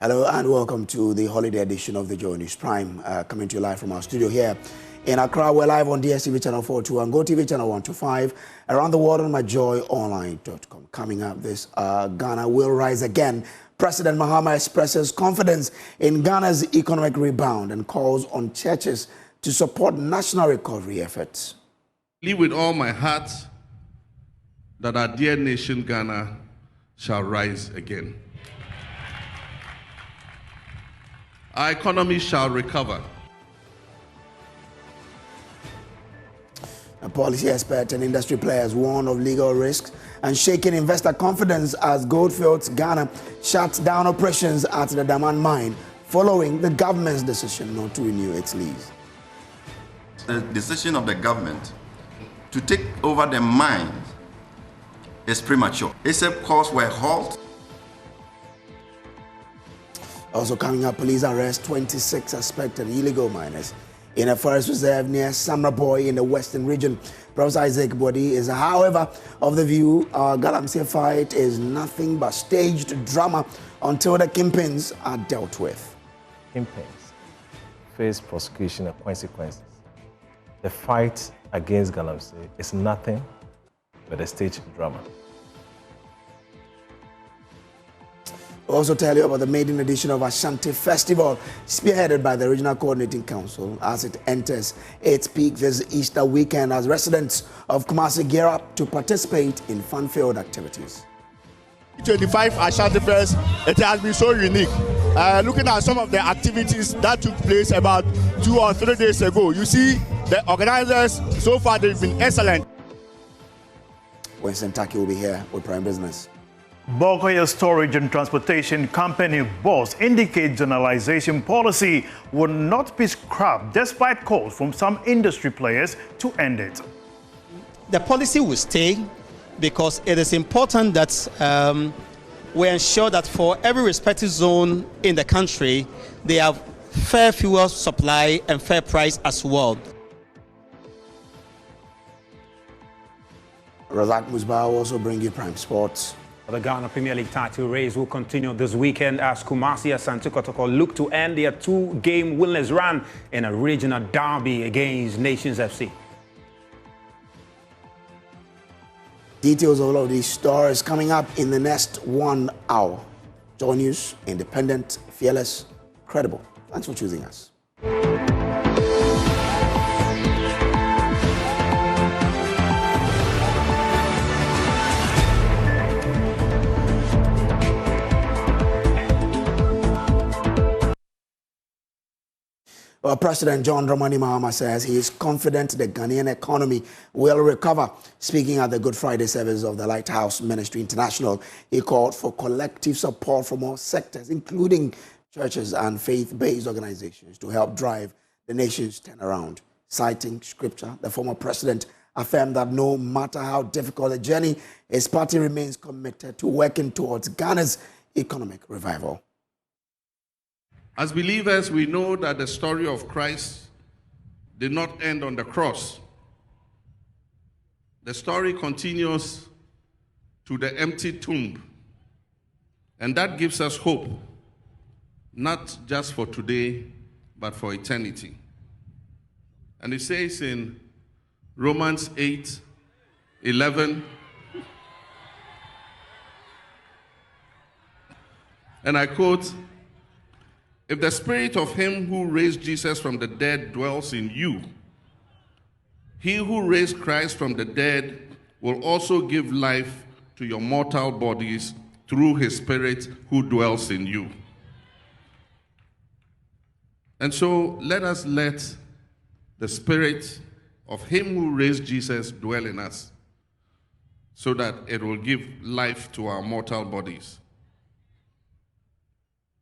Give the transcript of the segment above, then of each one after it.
Hello and welcome to the holiday edition of the JoyNews Prime, coming to you live from our studio here in Accra. We're live on DSTV channel 42 and GoTV channel 125, around the world on myjoyonline.com. Coming up, this Ghana will rise again. President Mahama expresses confidence in Ghana's economic rebound and calls on churches to support national recovery efforts. I believe with all my heart that our dear nation Ghana shall rise again. Our economy shall recover. A policy expert and industry players warn of legal risks and shaking investor confidence as Goldfields Ghana shuts down operations at the Daman mine following the government's decision not to renew its lease. The decision of the government to take over the mine is premature. It's a cause for a halt. Also coming up, police arrest 26 suspected illegal miners in a forest reserve near Samraboy in the western region. Professor Isaac Body is, however, of the view Galamsey fight is nothing but staged drama until the kingpins are dealt with. Kingpins face prosecution and consequences. The fight against Galamsey is nothing but a staged drama. We'll also tell you about the maiden edition of Ashanti Festival, spearheaded by the Regional Coordinating Council as it enters its peak this Easter weekend as residents of Kumasi gear up to participate in fun-filled activities. 25 Ashanti Fest, it has been so unique. Looking at some of the activities that took place about 2 or 3 days ago, you see the organizers, so far they've been excellent. Winston Taki will be here with Prime Business. Bulk Storage and Transportation Company boss indicates zonalization policy will not be scrapped despite calls from some industry players to end it. The policy will stay because it is important that we ensure that for every respective zone in the country, they have fair fuel supply and fair price as well. Razak Musbah will also bring you Prime Sports. The Ghana Premier League title race will continue this weekend as Kumasi Ashanti look to end their 2-game winless run in a regional derby against Nations FC. Details of all of these stories coming up in the next 1 hour. Joy News, independent, fearless, credible. Thanks for choosing us. Well, President John Dramani Mahama says he is confident the Ghanaian economy will recover. Speaking at the Good Friday service of the Lighthouse Ministry International, he called for collective support from all sectors, including churches and faith-based organizations, to help drive the nation's turnaround. Citing scripture, the former president affirmed that no matter how difficult the journey, his party remains committed to working towards Ghana's economic revival. As believers, we know that the story of Christ did not end on the cross. The story continues to the empty tomb. And that gives us hope, not just for today, but for eternity. And it says in Romans 8:11, and I quote, "If the spirit of him who raised Jesus from the dead dwells in you, he who raised Christ from the dead will also give life to your mortal bodies through his spirit who dwells in you." And so let us let the spirit of him who raised Jesus dwell in us so that it will give life to our mortal bodies.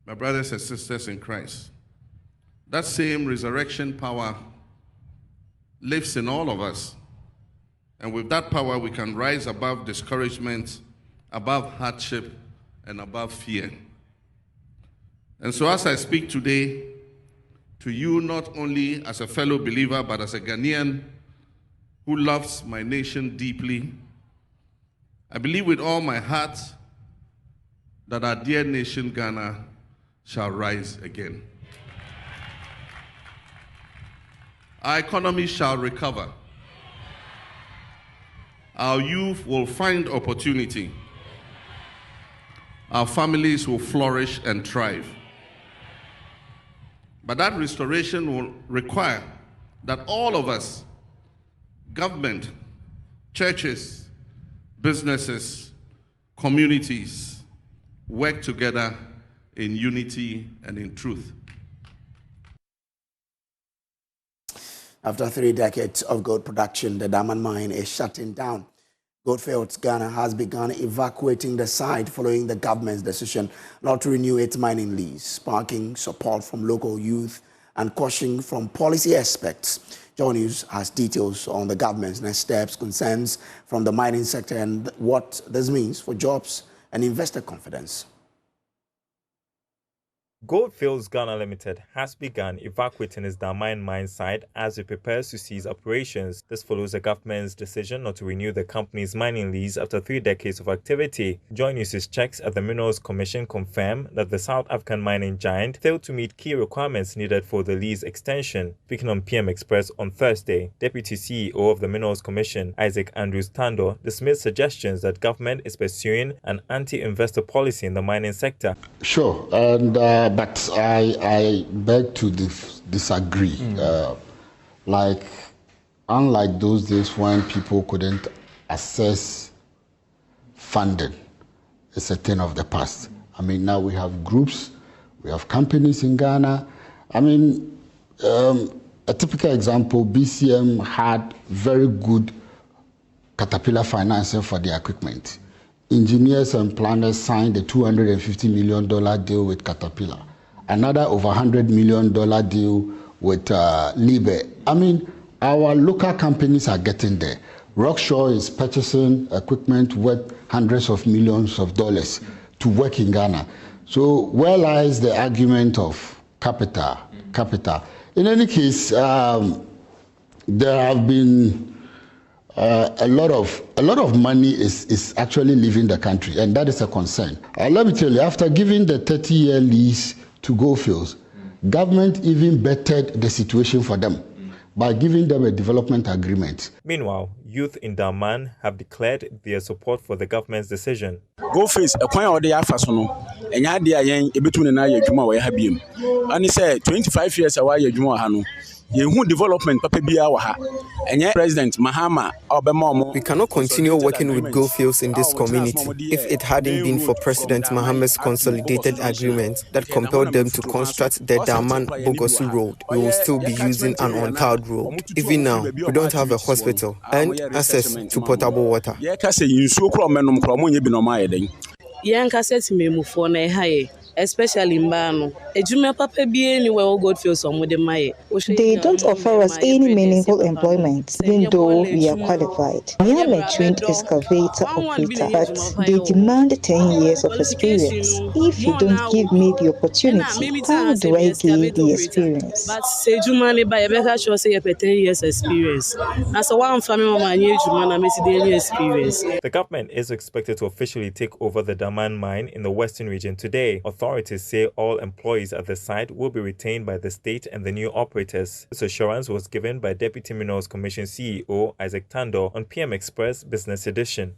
My brothers and sisters in Christ, that same resurrection power lives in all of us. And with that power, we can rise above discouragement, above hardship, and above fear. And so as I speak today to you, not only as a fellow believer, but as a Ghanaian who loves my nation deeply, I believe with all my heart that our dear nation Ghana shall rise again. Our economy shall recover. Our youth will find opportunity. Our families will flourish and thrive. But that restoration will require that all of us, government, churches, businesses, communities, work together in unity and in truth. After 3 decades of gold production, the diamond mine is shutting down. Goldfields Ghana has begun evacuating the site following the government's decision not to renew its mining lease, sparking support from local youth and caution from policy experts. JoyNews has details on the government's next steps, concerns from the mining sector, and what this means for jobs and investor confidence. Goldfields Ghana Limited has begun evacuating its Damine mine site as it prepares to cease operations. This follows the government's decision not to renew the company's mining lease after 3 decades of activity. JoyNews' checks at the Minerals Commission confirm that the South African mining giant failed to meet key requirements needed for the lease extension. Speaking on PM Express on Thursday, Deputy CEO of the Minerals Commission, Isaac Andrews Tando, dismissed suggestions that government is pursuing an anti-investor policy in the mining sector. Sure, and but I beg to disagree. Unlike those days when people couldn't access funding, it's a thing of the past. I mean, now we have groups, we have companies in Ghana. I mean, a typical example, BCM had very good Caterpillar financing for their equipment. Engineers and planners signed a $250 million deal with Caterpillar. Another over $100 million deal with Libe. I mean, our local companies are getting there. Rockshaw is purchasing equipment worth hundreds of millions of dollars to work in Ghana. So where lies the argument of capital? In any case, there have been a lot of money is actually leaving the country, and that is a concern. Let me tell you, after giving the 30-year lease to Goldfields, government even bettered the situation for them by giving them a development agreement. Meanwhile, youth in Daman have declared their support for the government's decision. Goldfields, a point of the Afasono, and Yadia between an Juma where Habim. And he said 25 years away, Juma Hanu. Development and President Mahama. We cannot continue working with Goldfields in this community if it hadn't been for President Mahama's consolidated agreement that compelled them to construct the Daman-Bogosu road. We will still be using an untarred road. Even now, we don't have a hospital and access to potable water. Especially Mbano. They don't offer us any meaningful employment, even though we are qualified. I am a trained excavator operator, but they demand 10 years of experience. If you don't give me the opportunity, how do I gain the experience? But say Jumani by a sure say 10 years experience. As a one family experience. The government is expected to officially take over the Daman mine in the western region today. Authorities say all employees at the site will be retained by the state and the new operators. This assurance was given by Deputy Minerals Commission CEO Isaac Tando on PM Express Business Edition.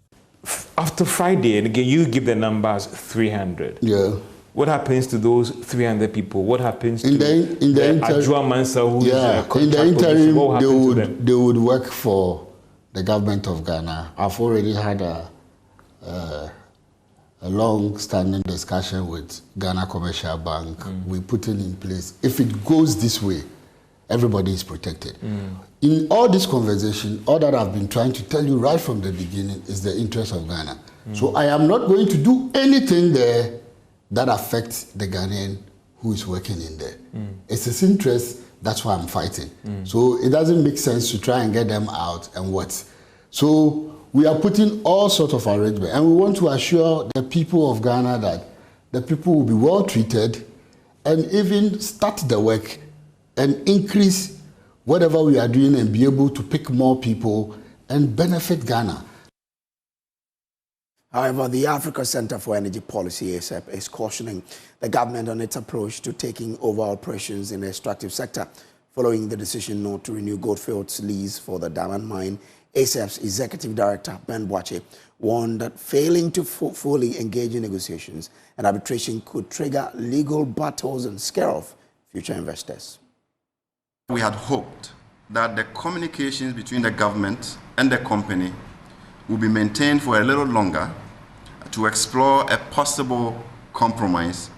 After Friday, and again, you give the numbers 300. Yeah. What happens to those 300 people? What happens to in the Adjoa Mansa, who is a in the interim, they would work for the government of Ghana. I've already had a long-standing discussion with Ghana Commercial Bank. We put it in place. If it goes this way, everybody is protected. In all this conversation, all that I've been trying to tell you right from the beginning is the interest of Ghana. So I am not going to do anything there that affects the Ghanaian who is working in there. It's his interest, that's why I'm fighting. So it doesn't make sense to try and get them out and what. So we are putting all sorts of arrangements, and we want to assure the people of Ghana that the people will be well treated and even start the work and increase whatever we are doing and be able to pick more people and benefit Ghana. However, the Africa Center for Energy Policy, ACEP, is cautioning the government on its approach to taking over operations in the extractive sector following the decision not to renew Goldfield's lease for the diamond mine. ACEP's Executive Director, Ben Boache, warned that failing to fully engage in negotiations and arbitration could trigger legal battles and scare off future investors. We had hoped that the communications between the government and the company will be maintained for a little longer to explore a possible compromise,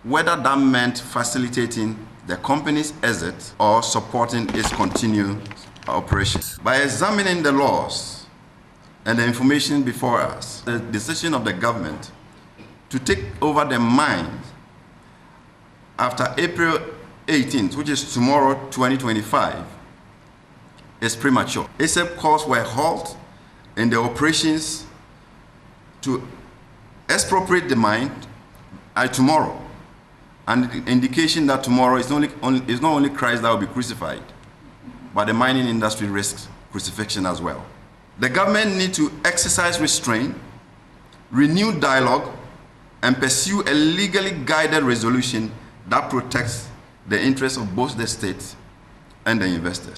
whether that meant facilitating the company's exit or supporting its continued operations. By examining the laws and the information before us, the decision of the government to take over the mines after April 18th, which is tomorrow, 2025, is premature. ACEP calls for a halt in the operations to expropriate the mine tomorrow, and the indication that tomorrow is not only Christ that will be crucified, but the mining industry risks crucifixion as well. The government needs to exercise restraint, renew dialogue, and pursue a legally guided resolution that protects the interests of both the state and the investors.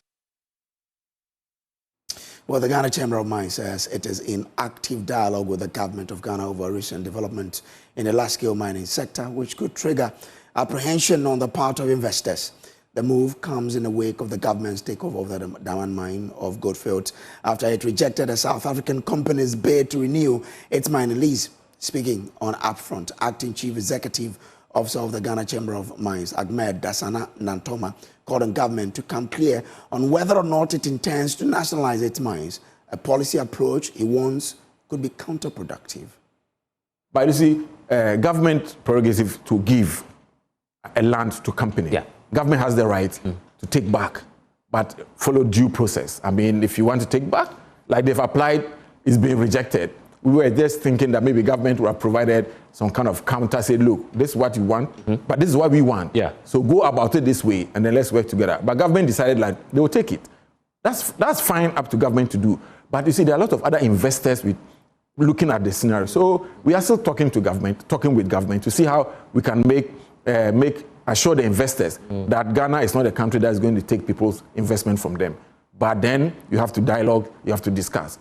Well, the Ghana Chamber of Mines says it is in active dialogue with the government of Ghana over recent development in the large-scale mining sector, which could trigger apprehension on the part of investors. The move comes in the wake of the government's takeover of the diamond mine of Goldfield after it rejected a South African company's bid to renew its mining lease. Speaking on Upfront, Acting Chief Executive Officer of the Ghana Chamber of Mines, Ahmed Dasana Nantoma, called on government to come clear on whether or not it intends to nationalize its mines, a policy approach he warns could be counterproductive. But you see, government prerogative to give a land to company. Yeah. Government has the right to take back, but follow due process. I mean, if you want to take back, like they've applied, it's been rejected. We were just thinking that maybe government would have provided some kind of counter, say, look, this is what you want, but this is what we want. Yeah. So go about it this way, and then let's work together. But government decided like they will take it. That's fine up to government to do. But you see, there are a lot of other investors looking at the scenario. So we are still talking with government to see how we can assure the investors that Ghana is not a country that is going to take people's investment from them. But then you have to dialogue, you have to discuss.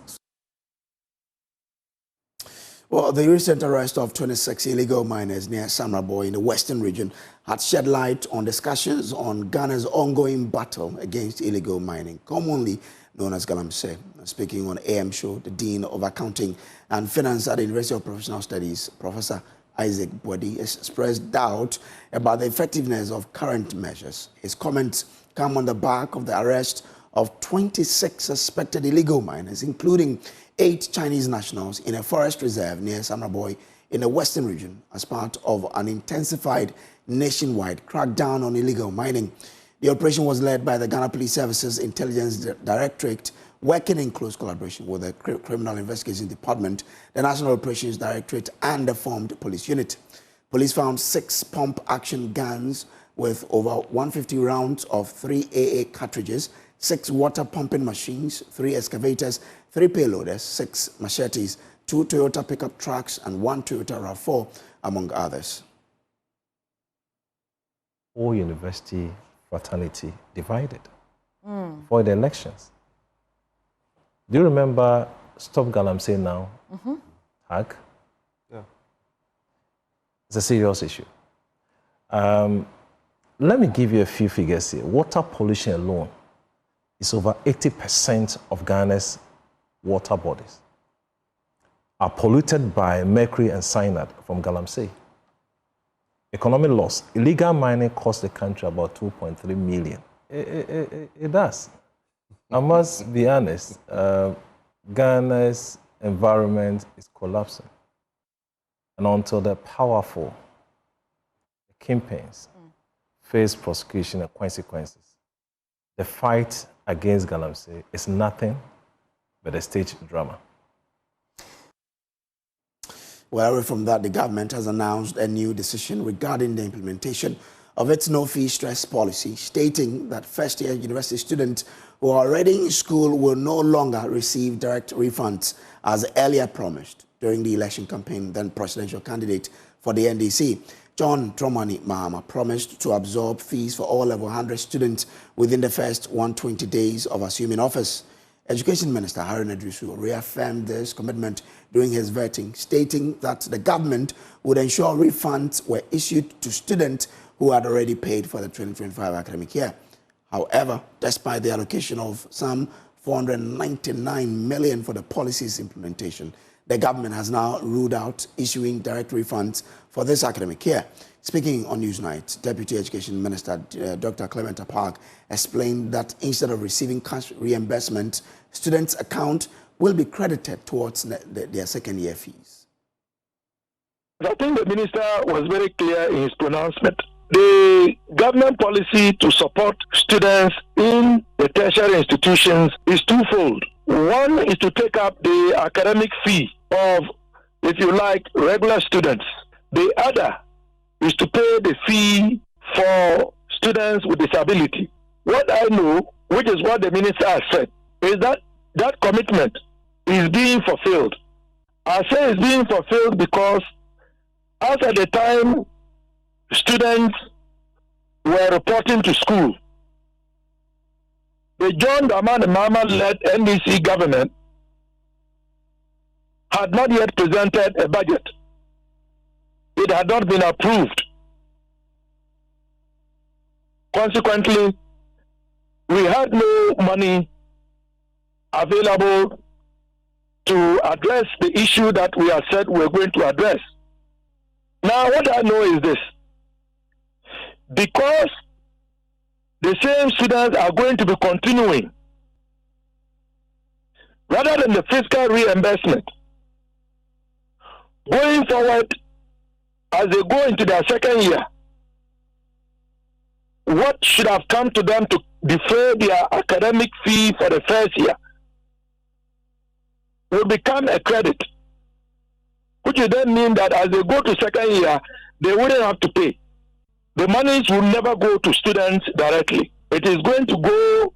Well, the recent arrest of 26 illegal miners near Samraboy in the western region had shed light on discussions on Ghana's ongoing battle against illegal mining, commonly known as galamsey. Speaking on AM Show, the Dean of Accounting and Finance at the University of Professional Studies, Professor Isaac Bwadi, expressed doubt about the effectiveness of current measures. His comments come on the back of the arrest of 26 suspected illegal miners, including 8 Chinese nationals in a forest reserve near Samraboy in the western region as part of an intensified nationwide crackdown on illegal mining. The operation was led by the Ghana Police Services Intelligence Directorate, working in close collaboration with the Criminal Investigation Department, the National Operations Directorate, and the formed police unit. Police found 6 pump-action guns with over 150 rounds of 3 AA cartridges, 6 water pumping machines, 3 excavators, 3 payloaders, 6 machetes, 2 Toyota pickup trucks, and 1 Toyota RAV4, among others. All university fraternity divided for the elections. Do you remember Stop Galamsey Now? Tag? Yeah. It's a serious issue. Let me give you a few figures here. Water pollution alone is over 80% of Ghana's water bodies are polluted by mercury and cyanide from galamsey. Economic loss. Illegal mining costs the country about 2.3 million. It does. I must be honest, Ghana's environment is collapsing. And until the powerful, the kingpins, face prosecution and consequences, the fight against galamsey is nothing but a stage drama. Well, away from that, the government has announced a new decision regarding the implementation of its no-fee stress policy, stating that first-year university students who are already in school will no longer receive direct refunds as earlier promised. during the election campaign, then presidential candidate for the NDC. John Dramani Mahama promised to absorb fees for all level 100 students within the first 120 days of assuming office. Education Minister Haruna Drisu reaffirmed this commitment during his vetting, stating that the government would ensure refunds were issued to students who had already paid for the 2025 academic year. However, despite the allocation of some 499 million for the policy's implementation, the government has now ruled out issuing direct refunds for this academic year. Speaking on Newsnight, Deputy Education Minister Dr. Clement Park explained that instead of receiving cash reimbursement, students' account will be credited towards their second-year fees. I think the minister was very clear in his pronouncement. The government policy to support students in the tertiary institutions is twofold. One is to take up the academic fee of, if you like, regular students. The other is to pay the fee for students with disability. What I know, which is what the minister has said, is that that commitment is being fulfilled. I say it's being fulfilled because as at the time students were reporting to school, the John Dramani Mahama-led NDC government had not yet presented a budget. It had not been approved. Consequently, we had no money available to address the issue that we have said we're going to address. Now, what I know is this. Because the same students are going to be continuing, rather than the fiscal reimbursement, going forward, as they go into their second year, what should have come to them to defer their academic fee for the first year will become a credit, which would then mean that as they go to second year, they wouldn't have to pay. The monies will never go to students directly. It is going to go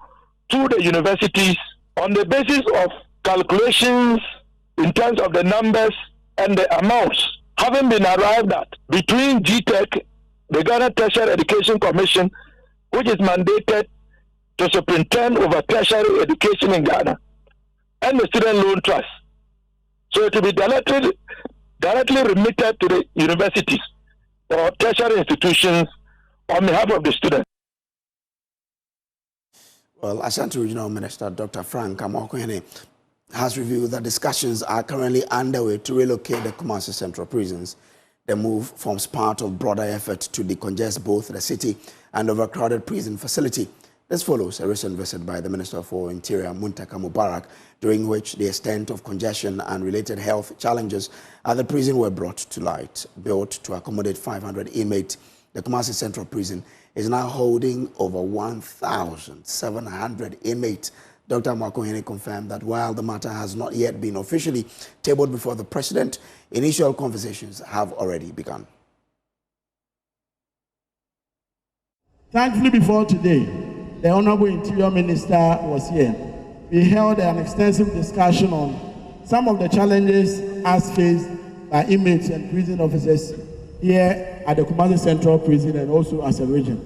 to the universities on the basis of calculations in terms of the numbers and the amounts having been arrived at between GTEC, the Ghana Tertiary Education Commission, which is mandated to superintend over tertiary education in Ghana, and the Student Loan Trust. So it will be directly remitted to the universities or tertiary institutions on behalf of the students. Well, Ashanti Regional Minister Dr. Frank Amokwene has revealed that discussions are currently underway to relocate the Kumasi Central prisons. The move forms part of broader effort to decongest both the city and overcrowded prison facility. This follows a recent visit by the Minister for Interior, Muntaka Mubarak, during which the extent of congestion and related health challenges at the prison were brought to light. Built to accommodate 500 inmates, the Kumasi Central Prison is now holding over 1,700 inmates. Dr. Amokwene confirmed that while the matter has not yet been officially tabled before the president, initial conversations have already begun. Thankfully, before today, the Honorable Interior Minister was here. We held an extensive discussion on some of the challenges as faced by inmates and prison officers here at the Kumasi Central Prison and also as a region.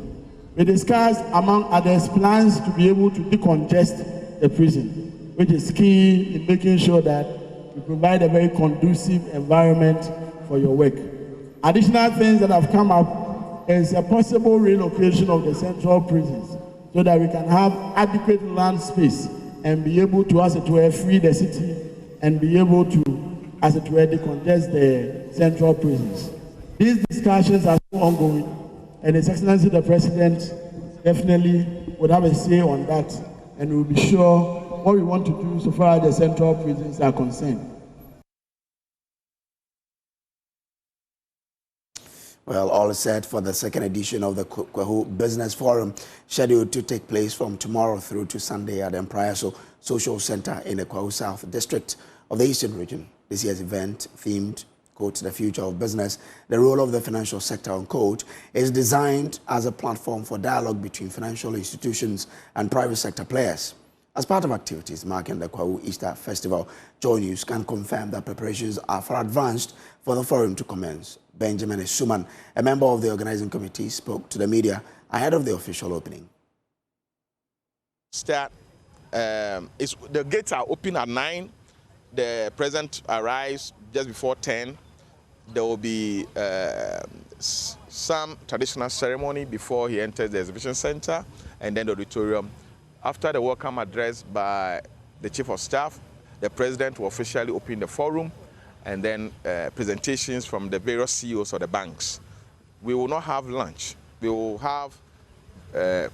We discussed, among others, plans to be able to decongest the prison, which is key in making sure that we provide a very conducive environment for your work. Additional things that have come up is a possible relocation of the central prisons so that we can have adequate land space and be able to, as it were, free the city and be able to, as it were, decongest the central prisons. These discussions are still ongoing, and His Excellency the President definitely would have a say on that, and we'll be sure what we want to do so far as the central prisons are concerned. Well, all is set for the second edition of the Kwahu Business Forum, scheduled to take place from tomorrow through to Sunday at the Emprayaso Social Center in the Kwahu South District of the Eastern Region. This year's event, themed, quote, the future of business, the role of the financial sector, unquote, is designed as a platform for dialogue between financial institutions and private sector players. As part of activities marking the Kwahu Easter festival, JoyNews can confirm that preparations are far advanced for the forum to commence. Benjamin Suman, a member of the organizing committee, spoke to the media ahead of the official opening. The gates are open at 9. The president arrives just before 10. There will be some traditional ceremony before he enters the exhibition center and then the auditorium. After the welcome address by the chief of staff, the president will officially open the forum and then presentations from the various CEOs of the banks. We will not have lunch. We will have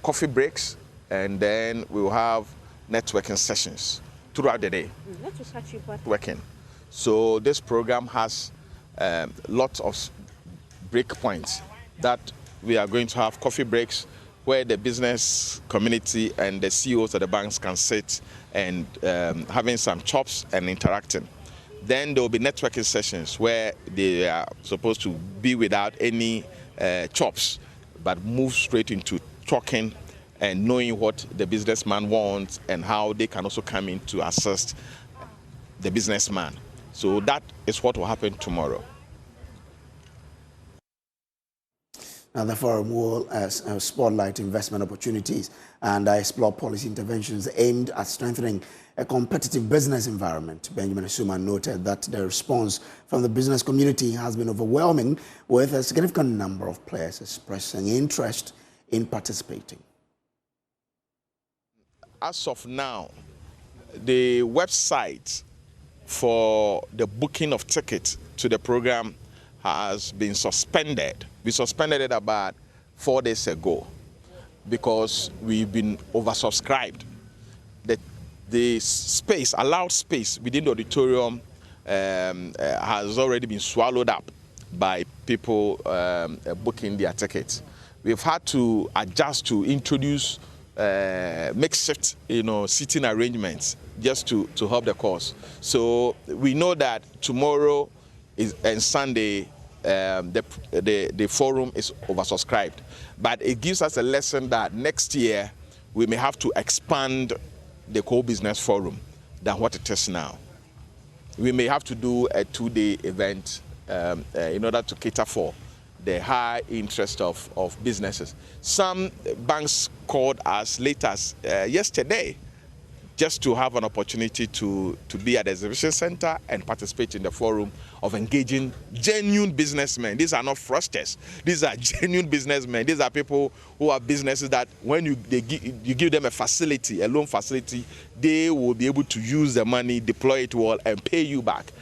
coffee breaks, and then we will have networking sessions throughout the day. Networking. So this program has lots of break points that we are going to have coffee breaks where the business community and the CEOs of the banks can sit and having some chops and interacting. Then there will be networking sessions where they are supposed to be without any chops, but move straight into talking and knowing what the businessman wants and how they can also come in to assist the businessman. So that is what will happen tomorrow. Now, the forum will spotlight investment opportunities and explore policy interventions aimed at strengthening a competitive business environment. Benjamin Suman noted that the response from the business community has been overwhelming, with a significant number of players expressing interest in participating. As of now, the website for the booking of tickets to the program has been suspended. We suspended it about 4 days ago because we've been oversubscribed. The space, allowed space within the auditorium has already been swallowed up by people booking their tickets. We've had to adjust to introduce makeshift, seating arrangements just to help the cause. So we know that tomorrow and Sunday, the forum is oversubscribed. But it gives us a lesson that next year we may have to expand the co-business forum than what it is now. We may have to do a 2-day event in order to cater for the high interest of businesses. Some banks called us late as yesterday just to have an opportunity to be at the exhibition center and participate in the forum of engaging genuine businessmen. These are not fraudsters. These are genuine businessmen. These are people who have businesses that when you give them a facility, a loan facility, they will be able to use the money, deploy it well, and pay you back.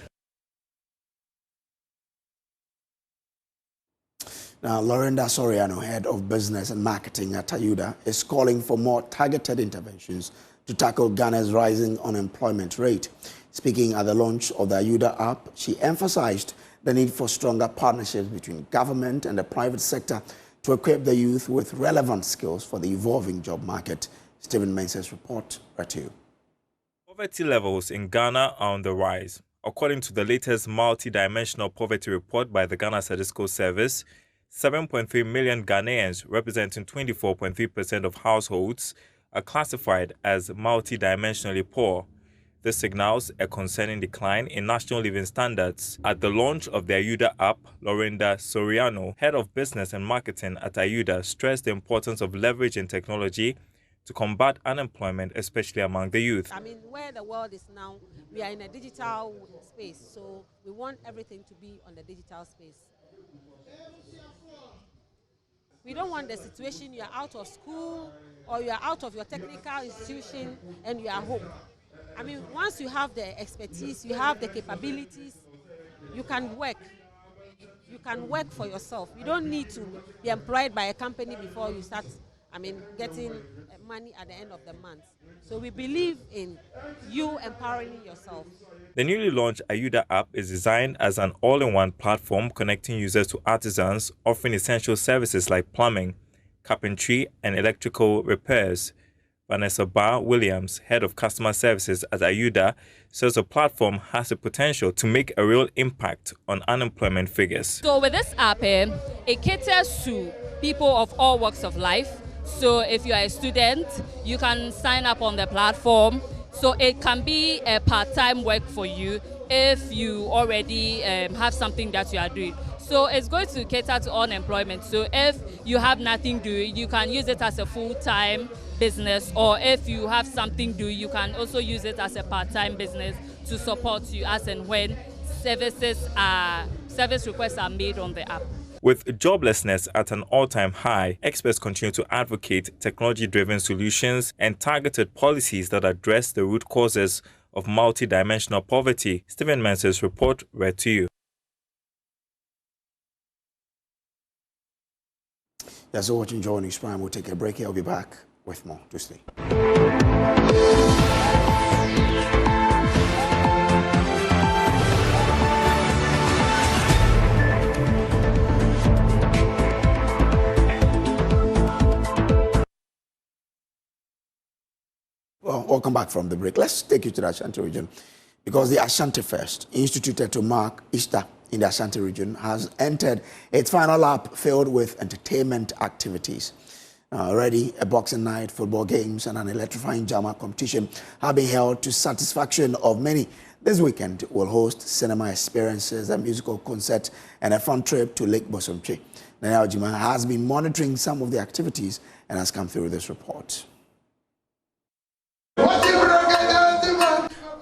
Now, Lorinda Soriano, head of business and marketing at Ayuda, is calling for more targeted interventions to tackle Ghana's rising unemployment rate. Speaking at the launch of the Ayuda app, she emphasized the need for stronger partnerships between government and the private sector to equip the youth with relevant skills for the evolving job market. Stephen Mensah's report right to you. Poverty levels in Ghana are on the rise. According to the latest multi-dimensional poverty report by the Ghana Statistical Service, 7.3 million Ghanaians, representing 24.3% of households, are classified as multi-dimensionally poor. This signals a concerning decline in national living standards. At the launch of the Ayuda app, Lorinda Soriano, head of business and marketing at Ayuda, stressed the importance of leveraging technology to combat unemployment, especially among the youth. I mean, where the world is now, we are in a digital space, so we want everything to be on the digital space. We don't want the situation you are out of school or you are out of your technical institution and you are home. I mean, once you have the expertise, you have the capabilities, you can work. You can work for yourself. You don't need to be employed by a company before you start, getting money at the end of the month. So we believe in you empowering yourself. The newly launched Ayuda app is designed as an all-in-one platform connecting users to artisans, offering essential services like plumbing, carpentry, and electrical repairs. Vanessa Barr-Williams, head of customer services at Ayuda, says the platform has the potential to make a real impact on unemployment figures. So with this app, it caters to people of all walks of life, So if you are a student, you can sign up on the platform. So it can be a part-time work for you if you already have something that you are doing. So it's going to cater to unemployment. So if you have nothing doing, you can use it as a full-time business, or if you have something doing, you can also use it as a part-time business to support you as and when service requests are made on the app. With joblessness at an all-time high, experts continue to advocate technology-driven solutions and targeted policies that address the root causes of multidimensional poverty. Stephen Mensah's report read to you. You're so watching JoyNews Prime. We'll take a break here. I'll be back with more. To stay. Well, welcome back from the break. Let's take you to the Ashanti region, because the Ashanti Fest, instituted to mark Easter in the Ashanti region, has entered its final lap filled with entertainment activities. Already, a boxing night, football games, and an electrifying drama competition have been held to satisfaction of many. This weekend will host cinema experiences, a musical concert, and a fun trip to Lake Bosomtwe. Nana Ojima has been monitoring some of the activities and has come through this report.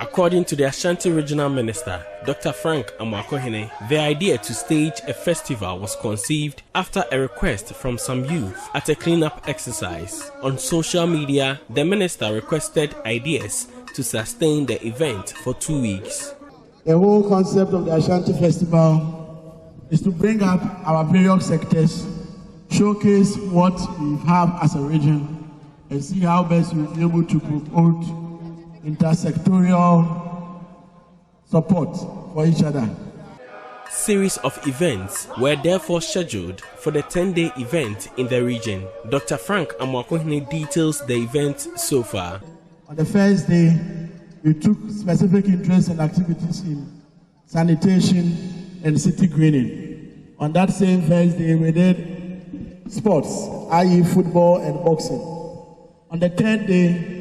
According to the Ashanti Regional Minister, Dr. Frank Amwakohene, the idea to stage a festival was conceived after a request from some youth at a cleanup exercise. On social media, the minister requested ideas to sustain the event for 2 weeks. The whole concept of the Ashanti Festival is to bring up our various sectors, showcase what we have as a region, and see how best we'll be able to promote intersectorial support for each other. Series of events were therefore scheduled for the 10-day event in the region. Dr. Frank Amwakohene details the event so far. On the first day, we took specific interest in activities in sanitation and city greening. On that same first day, we did sports, i.e. football and boxing. On the third day,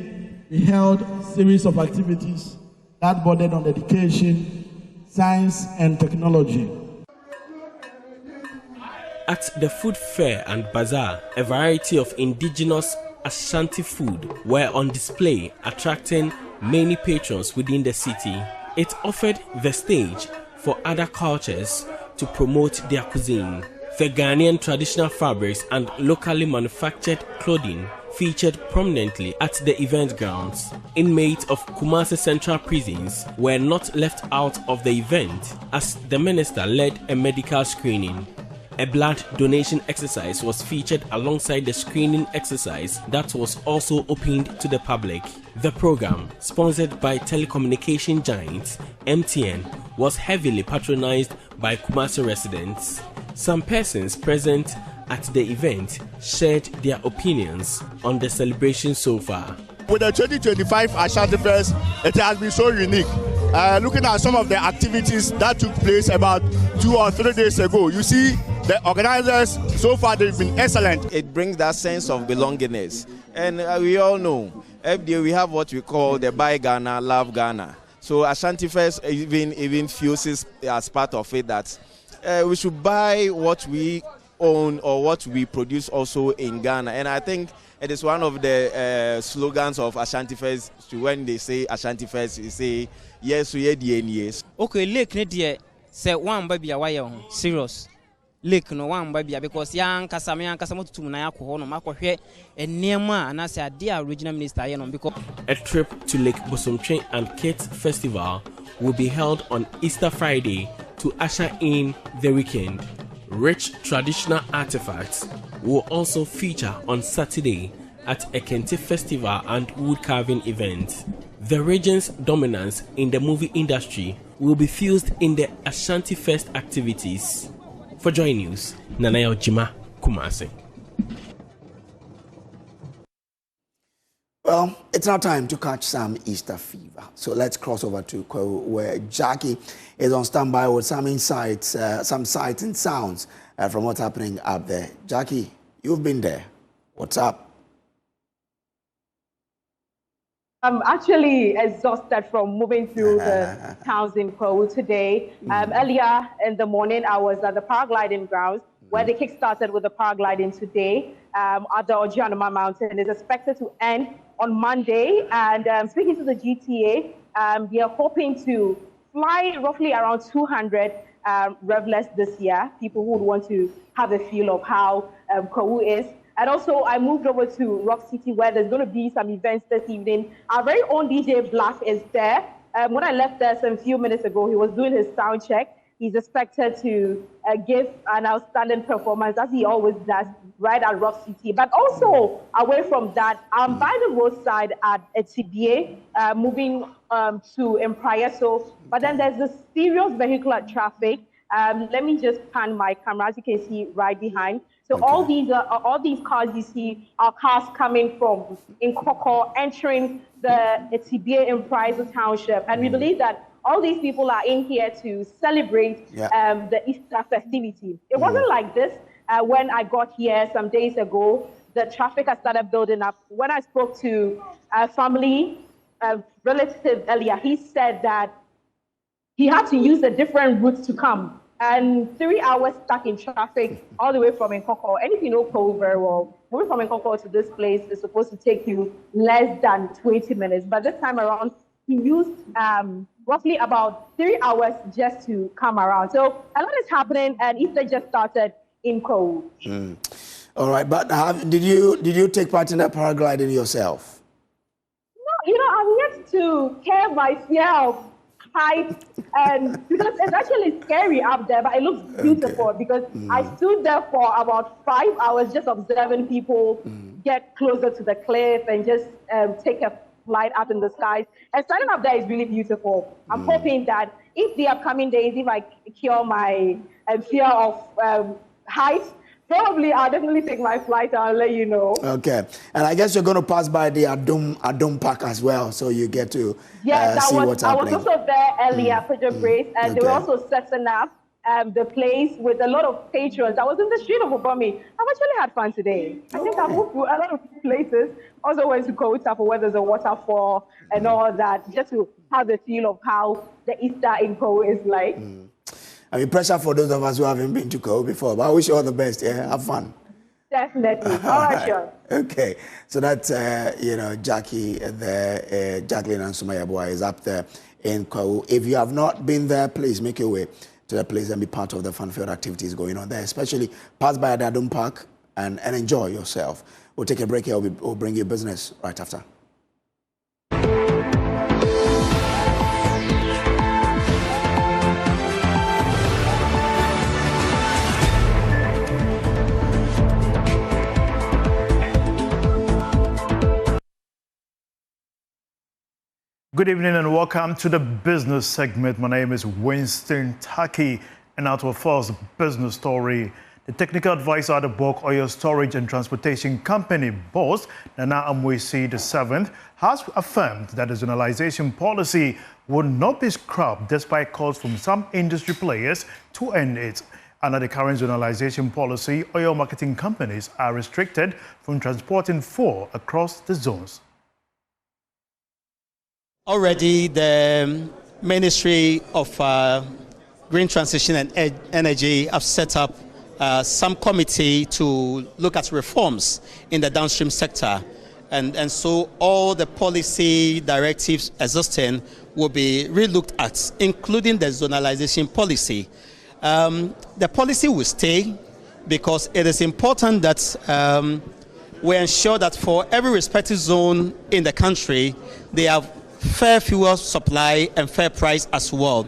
we held a series of activities that bordered on education, science, and technology. At the food fair and bazaar, a variety of indigenous Ashanti food were on display, attracting many patrons within the city. It offered the stage for other cultures to promote their cuisine. The Ghanaian traditional fabrics and locally manufactured clothing featured prominently at the event grounds. Inmates of Kumasi Central Prisons were not left out of the event, as the minister led a medical screening. A blood donation exercise was featured alongside the screening exercise that was also opened to the public. The program, sponsored by telecommunication giant MTN, was heavily patronized by Kumasi residents. Some persons present at the event shared their opinions on the celebration so far. With the 2025 Ashanti Fest, it has been so unique. Looking at some of the activities that took place about 2 or 3 days ago, you see the organizers, so far they've been excellent. It brings that sense of belongingness. And we all know, FDA, we have what we call the Buy Ghana, Love Ghana. So Ashanti Fest even fuses as part of it that we should buy what we own or what we produce also in Ghana. And I think it is one of the slogans of Ashanti Fest. When they say Ashanti Fest, you say yes, we yes. Okay, Lake Nadia say one baby away serious. Lake no one baby because young Kasamian Kasamotu Nayako no Mako and Nema and I said dear regional minister because a trip to Lake Bosomtwe and Kids Festival will be held on Easter Friday to usher in the weekend. Rich traditional artifacts will also feature on Saturday at a Kente Festival and wood carving event. The region's dominance in the movie industry will be fused in the Ashanti Fest activities. For JoyNews, Nanayo Jima, Kumasi. Well, it's now time to catch some Easter fever. So let's cross over to Kwahu, where Jackie is on standby with some insights, some sights and sounds from what's happening up there. Jackie, you've been there. What's up? I'm actually exhausted from moving through the towns in Kwahu today. Earlier in the morning, I was at the paragliding grounds where they kick-started with the paragliding today at the Ojianoma Mountain. It's expected to end on Monday. And speaking to the GTA, we are hoping to fly roughly around 200 revelers this year, people who would want to have a feel of how Kwahu is. And also, I moved over to Rock City, where there's going to be some events this evening. Our very own DJ Black is there. When I left there some few minutes ago, he was doing his sound check. He's expected to give an outstanding performance, as he always does, right at Rock City. But also, away from that, I'm by the roadside at Etibie, moving to Imprayeso. But then there's this serious vehicular traffic. Let me just pan my camera, as you can see right behind. So all these cars you see are cars coming from Nkoko, entering the Etibie Imprayeso township. And we believe that all these people are in here to celebrate the Easter festivities. It wasn't like this when I got here some days ago. The traffic has started building up. When I spoke to a family relative earlier, he said that he had to use a different route to come. And 3 hours stuck in traffic all the way from Nkoko. And if you know Kwahu very well, moving from Nkoko to this place is supposed to take you less than 20 minutes. But this time around, he used roughly about 3 hours just to come around. So a lot is happening, and Easter just started in Kwahu. All right, but did you take part in that paragliding yourself? No, I'm yet to care myself. Height, and because it's actually scary up there, but it looks beautiful because I stood there for about 5 hours just observing people get closer to the cliff and just take a flight up in the skies. And standing up there is really beautiful. I'm hoping that if the upcoming days, if I cure my fear of heights, probably I'll definitely take my flight. I'll let you know. Okay, and I guess you're going to pass by the Adum Park as well, so you get to see what's happening. I was also there earlier, Pedro Grace, and they were also setting up the place with a lot of patrons. I was in the street of Obami. I've actually had fun today. I think I've moved to a lot of places. Also went to Kwahu where there's a waterfall and all that, just to have the feel of how the Easter in Kwahu is like. I mean, pressure for those of us who haven't been to Kwahu before, but I wish you all the best. Yeah, have fun. Definitely. All right, sure. Okay, so that's Jackie there, Jacqueline and Sumaya Boy is up there in Kwahu. If you have not been there, please make your way to the place and be part of the fun-filled activities going on there. Especially pass by the Adum Park and enjoy yourself. We'll take a break here. We'll bring you business right after. Good evening and welcome to the business segment. My name is Winston Taki, and now to our first business story. The technical advisor at the Bulk Oil Storage and Transportation Company, BOST, Nana Amwesi VII, has affirmed that the zonalization policy will not be scrapped despite calls from some industry players to end it. Under the current zonalization policy, oil marketing companies are restricted from transporting fuel across the zones. Already, the Ministry of Green Transition and Energy have set up some committee to look at reforms in the downstream sector. And so all the policy directives existing will be relooked at, including the zonalization policy. The policy will stay because it is important that we ensure that for every respective zone in the country, they have fair fuel supply and fair price as well.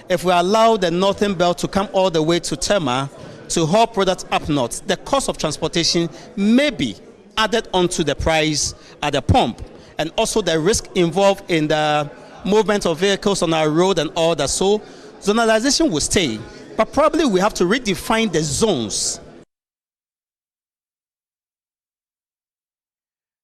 If we allow the Northern Belt to come all the way to Tema to haul products up north, the cost of transportation may be added onto the price at the pump, and also the risk involved in the movement of vehicles on our road and all that. So zonalization will stay, but probably we have to redefine the zones.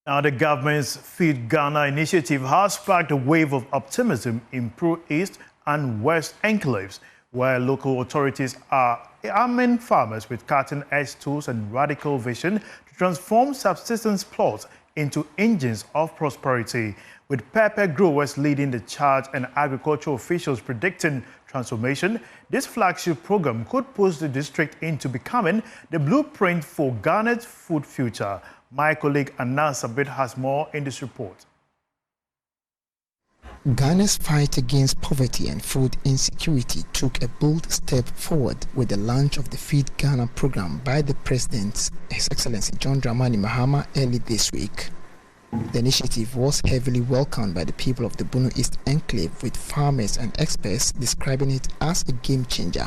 Now, the government's Feed Ghana initiative has sparked a wave of optimism in Pro-East and West enclaves, where local authorities are arming farmers with cutting-edge tools and radical vision to transform subsistence plots into engines of prosperity. With pepper growers leading the charge and agricultural officials predicting transformation, this flagship program could push the district into becoming the blueprint for Ghana's food future. My colleague Anna Sabit has more in this report. Ghana's fight against poverty and food insecurity took a bold step forward with the launch of the Feed Ghana program by the President, His Excellency John Dramani Mahama, early this week. The initiative was heavily welcomed by the people of the Kwahu East enclave, with farmers and experts describing it as a game changer.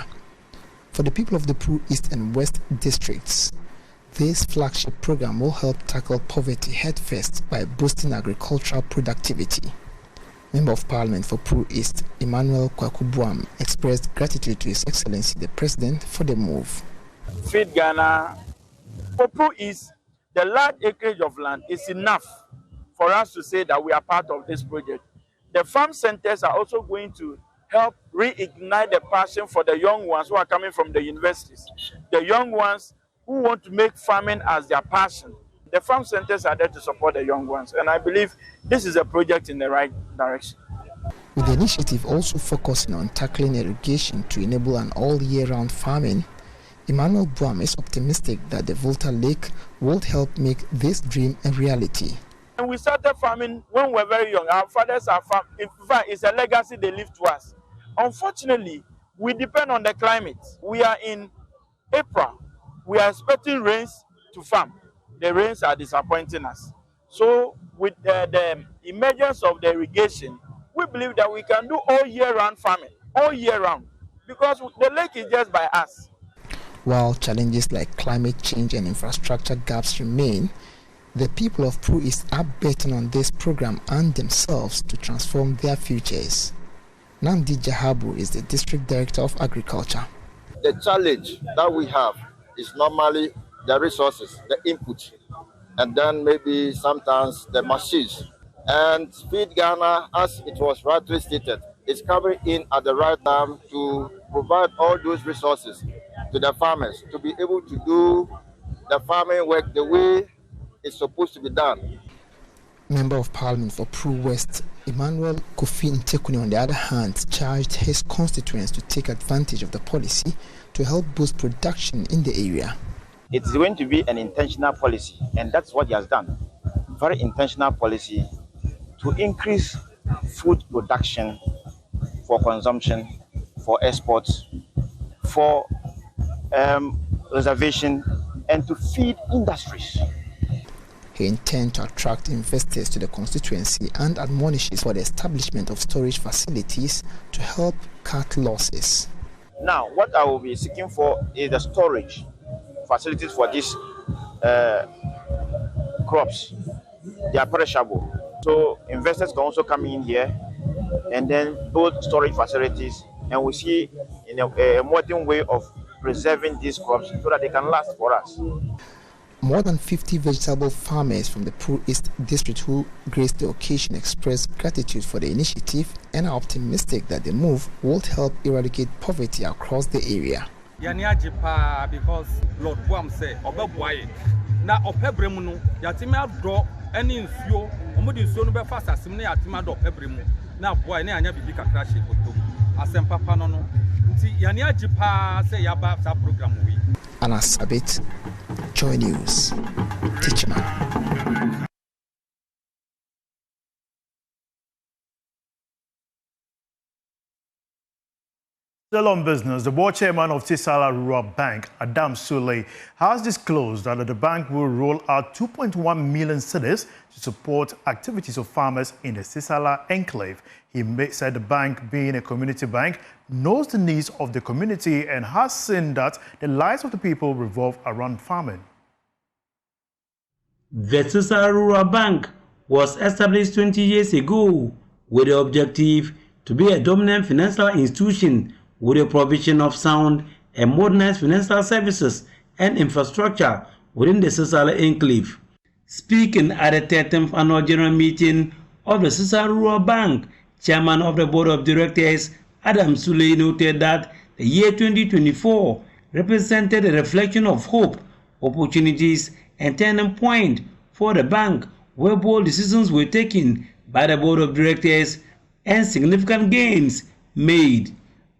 For the people of the Kwahu East and West districts, this flagship program will help tackle poverty headfirst by boosting agricultural productivity. Member of Parliament for Kwahu East, Emmanuel Kwaku expressed gratitude to His Excellency the President for the move. Feed Ghana for Kwahu East, the large acreage of land is enough for us to say that we are part of this project. The farm centers are also going to help reignite the passion for the young ones who are coming from the universities, the young ones who want to make farming as their passion. The farm centers are there to support the young ones, and I believe this is a project in the right direction. With the initiative also focusing on tackling irrigation to enable an all-year-round farming, Emmanuel Buam is optimistic that the Volta Lake will help make this dream a reality. And we started farming when we were very young. Our fathers are farm. In fact, it's a legacy they leave to us. Unfortunately, we depend on the climate. We are in April. We are expecting rains to farm. The rains are disappointing us. So with the emergence of the irrigation, we believe that we can do all year round farming, all year round, because the lake is just by us. While challenges like climate change and infrastructure gaps remain, the people of Kwahu East are betting on this program and themselves to transform their futures. Namdi Jahabu is the District Director of Agriculture. The challenge that we have is normally the resources, the input, and then maybe sometimes the machines. And Feed Ghana, as it was rightly stated, is coming in at the right time to provide all those resources to the farmers to be able to do the farming work the way it's supposed to be done. Member of Parliament for Kwahu West, Emmanuel Kofi Ntekuni, on the other hand, charged his constituents to take advantage of the policy to help boost production in the area. It's going to be an intentional policy, and that's what he has done. Very intentional policy to increase food production for consumption, for exports, for reservation, and to feed industries. He intends to attract investors to the constituency and admonishes for the establishment of storage facilities to help cut losses. Now, what I will be seeking for is the storage facilities for these crops. They are perishable. So investors can also come in here and then build storage facilities, and we see in a modern way of preserving these crops so that they can last for us. More than 50 vegetable farmers from the Kwahu East district who graced the occasion expressed gratitude for the initiative and are optimistic that the move will help eradicate poverty across the area. Because Lord Buam said, Obebuaye. Now, Opebremu, Yatima draw any few, Omudi Sonobe fast as Simne Yatima do Pebremu. Now, boy, Nanya Bibika crash it. Asem Papa no. Yania Jipa say Yaba program. Anna Sabit, JoyNews, Teachman. Still on business, the board chairman of Tisala Rural Bank, Adam Sule, has disclosed that the bank will roll out 2.1 million cedis to support activities of farmers in the Tisala enclave. He said the bank, being a community bank, knows the needs of the community and has seen that the lives of the people revolve around farming. The Tisala Rural Bank was established 20 years ago with the objective to be a dominant financial institution with the provision of sound and modernized financial services and infrastructure within the Tisala enclave. Speaking at the 13th annual general meeting of the Tisala Rural Bank, Chairman of the Board of Directors, Adam Sule, noted that the year 2024 represented a reflection of hope, opportunities, and turning point for the bank, where bold decisions were taken by the board of directors and significant gains made.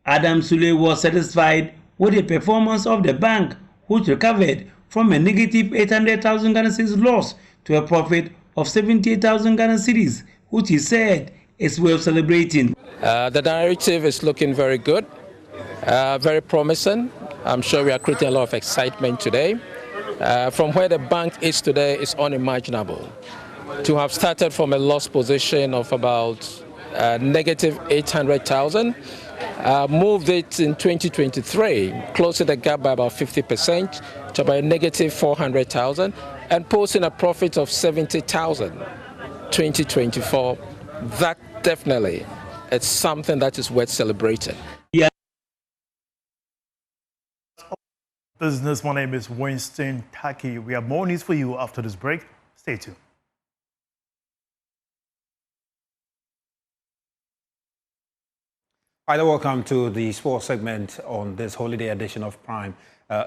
Adam Sule was satisfied with the performance of the bank, which recovered from a negative 800,000 Ghana cedis loss to a profit of 78,000 Ghana cedis, which he said is worth celebrating. The narrative is looking very good, very promising. I'm sure we are creating a lot of excitement today. From where the bank is today is unimaginable. To have started from a loss position of about negative 800,000, moved it in 2023, closing the gap by about 50% to about negative 400,000, and posting a profit of 70,000. 2024, that definitely it's something that is worth celebrating. Yeah. Business, my name is Winston Taki. We have more news for you after this break. Stay tuned. Hi there, welcome to the sports segment on this holiday edition of Prime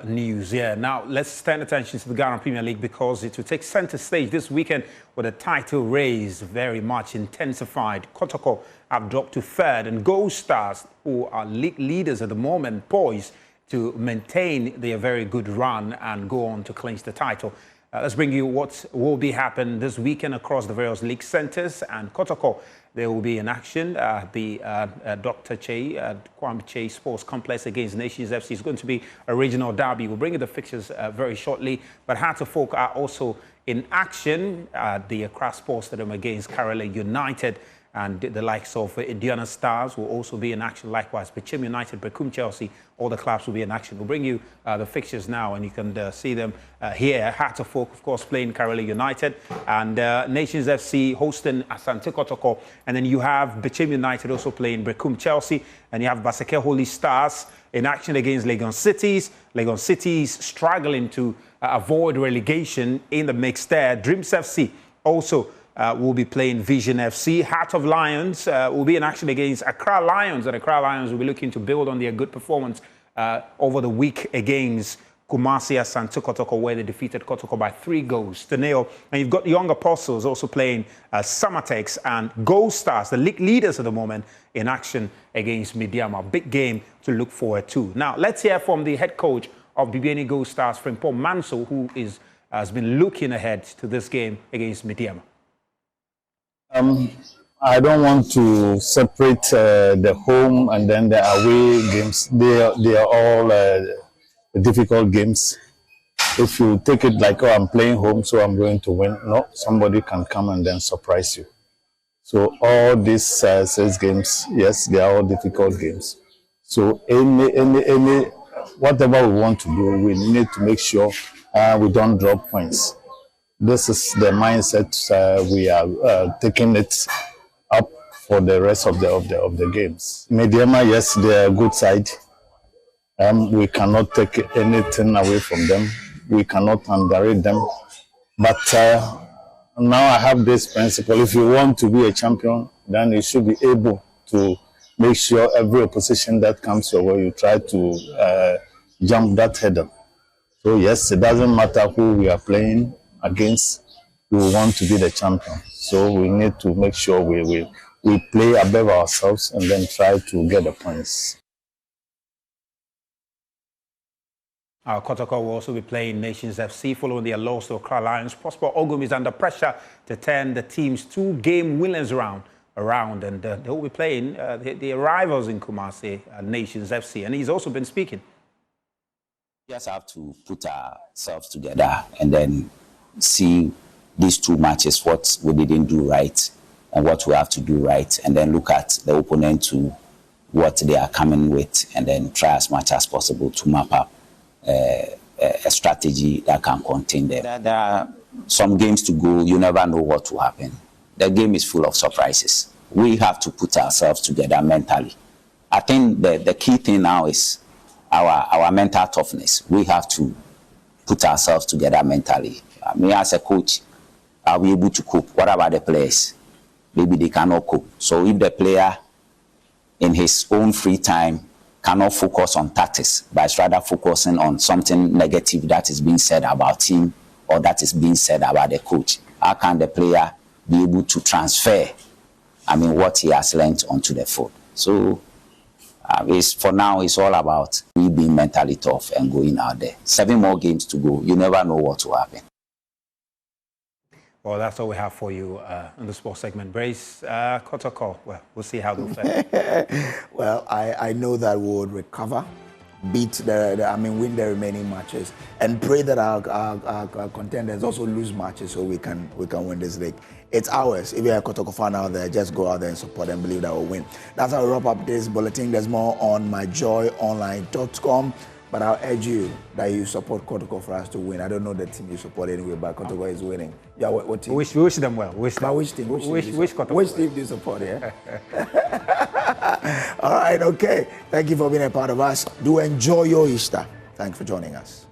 News. Yeah, now let's turn attention to the Ghana Premier League because it will take center stage this weekend with a title race very much intensified. Kotoko have dropped to third, and Gold Stars, who are league leaders at the moment, poised to maintain their very good run and go on to clinch the title. Let's bring you what will be happening this weekend across the various league centers. And Kotoko, there will be an action. The Dr. Kwame Che Sports Complex against Nations FC is going to be a regional derby. We'll bring you the fixtures very shortly. But Hearts Folk are also in action. The Accra Sports Stadium against Karela United. And the likes of Indiana Stars will also be in action likewise. Bechim United, Bekum Chelsea, all the clubs will be in action. We'll bring you the fixtures now, and you can see them here. Hearts of Folk, of course, playing Karela United, and Nations FC hosting Asante Kotoko. And then you have Bechim United also playing Bekum Chelsea, and you have Baseke Holy Stars in action against Legon Cities. Legon Cities struggling to avoid relegation in the mix there. Dreams FC also will be playing Vision FC. Heart of Lions will be in action against Accra Lions, and Accra Lions will be looking to build on their good performance over the week against Kumasi Asante Kotoko, where they defeated Kotoko by 3-0. And you've got Young Apostles also playing Samatex, and Gold Stars, the league leaders at the moment, in action against Midiama. Big game to look forward to. Now, let's hear from the head coach of BBNE Gold Stars, Frimpong Manso, who has been looking ahead to this game against Midiama. I don't want to separate the home and then the away games. They are all difficult games. If you take it like, oh, I'm playing home, so I'm going to win. No, somebody can come and then surprise you. So all these 6 games, yes, they are all difficult games. So any whatever we want to do, we need to make sure we don't drop points. This is the mindset we are taking it up for the rest of the games. Mediama, yes, they are a good side. We cannot take anything away from them. We cannot underrate them. But now I have this principle: if you want to be a champion, then you should be able to make sure every opposition that comes your way, you try to jump that hurdle. So yes, it doesn't matter who we are playing against, we want to be the champion. So we need to make sure we play above ourselves and then try to get the points. Kotoko will also be playing Nations FC following their loss to Accra Lions. Prosper Ogum is under pressure to turn the team's 2-game winners around, and they will be playing the rivals in Kumasi, Nations FC, and he's also been speaking. We just have to put ourselves together and then see these 2 matches, what we didn't do right and what we have to do right, and then look at the opponent to what they are coming with, and then try as much as possible to map up a strategy that can contain them. There are some games to go. You never know what will happen. The game is full of surprises. We have to put ourselves together mentally. I think the key thing now is our mental toughness. We have to put ourselves together mentally. Me as a coach, are we able to cope? What about the players? Maybe they cannot cope. So if the player in his own free time cannot focus on tactics, but rather focusing on something negative that is being said about him or that is being said about the coach, how can the player be able to transfer what he has learned onto the field. So for now, it's all about we being mentally tough and going out there. 7 more games to go. You never know what will happen. Well, that's all we have for you in the sports segment. Brace, Kotoko, well, we'll see how they'll fare. Well, I know that we would recover, beat win the remaining matches, and pray that our contenders also lose matches so we can win this league. It's ours. If you're a Kotoko fan out there, just go out there and support and believe that we'll win. That's how we wrap up this bulletin. There's more on myjoyonline.com. But I'll urge you that you support Kotoko for us to win. I don't know the team you support anyway, but Kotoko is winning. Yeah, what team? We wish them well. Which team? Which team do you support, yeah? All right, okay. Thank you for being a part of us. Do enjoy your Easter. Thanks for joining us.